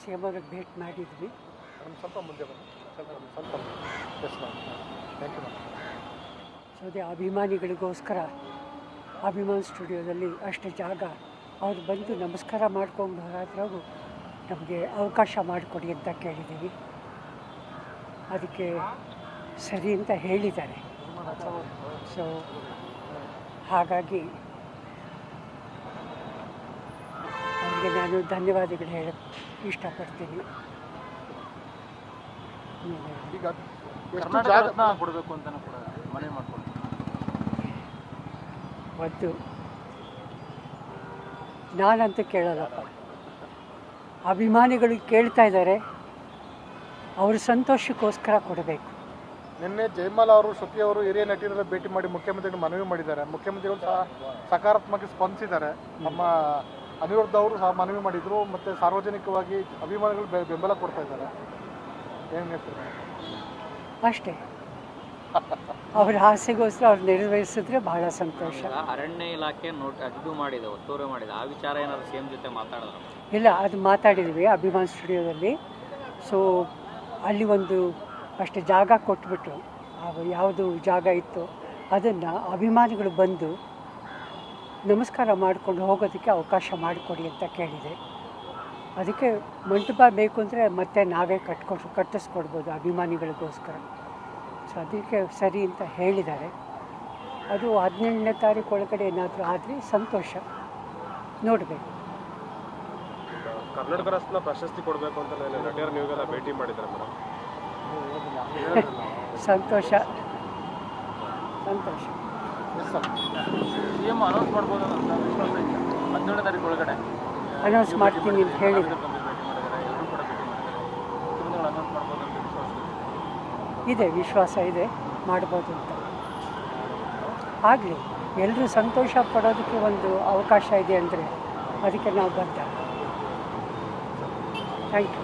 C M ಅವ್ರಿಗೆ ಭೇಟಿ ಮಾಡಿದ್ವಿ. ಸ್ವಲ್ಪ ಮುಂದೆ ಬನ್ನಿ, ಸ್ವಲ್ಪ yes ma'am, thank you ma'am. So ಅದೇ ಅಭಿಮಾನಿಗಳಿಗೋಸ್ಕರ ಅಭಿಮಾನ್ ಸ್ಟುಡಿಯೋದಲ್ಲಿ ಅಷ್ಟು ಜಾಗ ಅವ್ರು ಬಂದು ನಮಸ್ಕಾರ ಮಾಡ್ಕೊಂಡು ಹೊರದ್ರಾಗೂ ನಮಗೆ ಅವಕಾಶ ಮಾಡಿಕೊಡಿ ಅಂತ ಕೇಳಿದ್ದೀವಿ. ಅದಕ್ಕೆ ಸರಿ ಅಂತ ಹೇಳಿದ್ದಾರೆ. ಸೊ ಹಾಗಾಗಿ ಅವರಿಗೆ ನಾನು ಧನ್ಯವಾದಗಳು ಹೇಳಕ್ಕೆ ಇಷ್ಟಪಡ್ತೀನಿ. ಈಗ ಎಷ್ಟು ಜಾಗ ಕೊಡಬೇಕು ಅಂತ ಕೂಡ ಮನವಿ ಮಾಡ್ಕೊಳ್ತೀನಿ. ಒಂದು ನಾನಂತೂ ಕೇಳಲ್ಲಪ್ಪ, ಅಭಿಮಾನಿಗಳು ಕೇಳ್ತಾ ಇದ್ದಾರೆ, ಅವ್ರ ಸಂತೋಷಕ್ಕೋಸ್ಕರ ಕೊಡಬೇಕು. ನಿನ್ನೆ ಜಯಮಾಲ ಅವರು, ಶ್ರುತಿ ಅವರು ಹಿರಿಯ ನಟಿಯರ ಭೇಟಿ ಮಾಡಿ ಮುಖ್ಯಮಂತ್ರಿಗಳು ಮನವಿ ಮಾಡಿದ್ದಾರೆ. ಮುಖ್ಯಮಂತ್ರಿಗಳು ಸಹ ಸಕಾರಾತ್ಮಕವಾಗಿ ಸ್ಪಂದಿಸಿದ್ದಾರೆ. ನಮ್ಮ ಅನಿರುದ್ಧ ಅವರು ಸಹ ಮನವಿ ಮಾಡಿದರು ಮತ್ತು ಸಾರ್ವಜನಿಕವಾಗಿ ಅಭಿಮಾನಿಗಳು ಬೆಂಬಲ ಕೊಡ್ತಾ ಇದ್ದಾರೆ. ಏನು ಹೇಳ್ತಾರೆ? ಅಷ್ಟೇ, ಅವ್ರ ಆಸೆಗೋಸ್ಕರ ಅವ್ರು ನೆರವೇರಿಸಿದ್ರೆ ಬಹಳ ಸಂತೋಷ. ಅರಣ್ಯ ಇಲಾಖೆ ಇದು ಮಾಡಿದೆ, ಒತ್ತುವರಿ ಮಾಡಿದೆ. ಆ ವಿಚಾರ ಏನಾದ್ರು ಸಿಎಂ ಜೊತೆ ಮಾತಾಡಿದ್ರು? ಇಲ್ಲ, ಅದು ಮಾತಾಡಿದ್ವಿ ಅಭಿಮಾನ್ ಸ್ಟುಡಿಯೋದಲ್ಲಿ. ಸೊ ಅಲ್ಲಿ ಒಂದು ಅಷ್ಟು ಜಾಗ ಕೊಟ್ಬಿಟ್ರು. ಯಾವುದು ಜಾಗ ಇತ್ತು ಅದನ್ನು ಅಭಿಮಾನಿಗಳು ಬಂದು ನಮಸ್ಕಾರ ಮಾಡಿಕೊಂಡು ಹೋಗೋದಕ್ಕೆ ಅವಕಾಶ ಮಾಡಿಕೊಡಿ ಅಂತ ಕೇಳಿದೆ. ಅದಕ್ಕೆ ಮಂಟಪ ಬೇಕು ಅಂದರೆ ಮತ್ತೆ ನಾವೇ ಕಟ್ಟಿಸ್ಕೊಡ್ಬೋದು ಅಭಿಮಾನಿಗಳಿಗೋಸ್ಕರ. ಸೊ ಅದಕ್ಕೆ ಸರಿ ಅಂತ ಹೇಳಿದ್ದಾರೆ. ಅದು 17ನೇ ತಾರೀಕು ಒಳಗಡೆ ಏನಾದರೂ ಆದರೆ ಸಂತೋಷ, ನೋಡಬೇಕು. ಕರ್ನಾಟಕ ರಾಷ್ಟ್ರ ಪ್ರಶಸ್ತಿ ಕೊಡಬೇಕು ಅಂತ ನಟಿಯರು ನೀವೆಲ್ಲ ಭೇಟಿ ಮಾಡಿದ್ದಾರೆ ಮೇಡಮ್. ಸಂತೋಷ ಸಂತೋಷ. ಸಿಎಂ ಅನೌನ್ಸ್ ಮಾಡ್ಬೋದು ಅಂತ ವಿಶ್ವಾಸ ಇದೆ. 17ನೇ ತಾರೀಕು ಒಳಗಡೆ ಅನೌನ್ಸ್ ಮಾಡ್ತೀನಿ ಅಂತ ಹೇಳಿದ್ರು. ಇದೆ, ವಿಶ್ವಾಸ ಇದೆ, ಮಾಡ್ಬೋದು ಅಂತ. ಆಗಲಿ, ಎಲ್ಲರೂ ಸಂತೋಷ ಪಡೋದಕ್ಕೆ ಒಂದು ಅವಕಾಶ ಇದೆ ಅಂದರೆ ಅದಕ್ಕೆ ನಾವು ಬದ್ಧ. Thank you.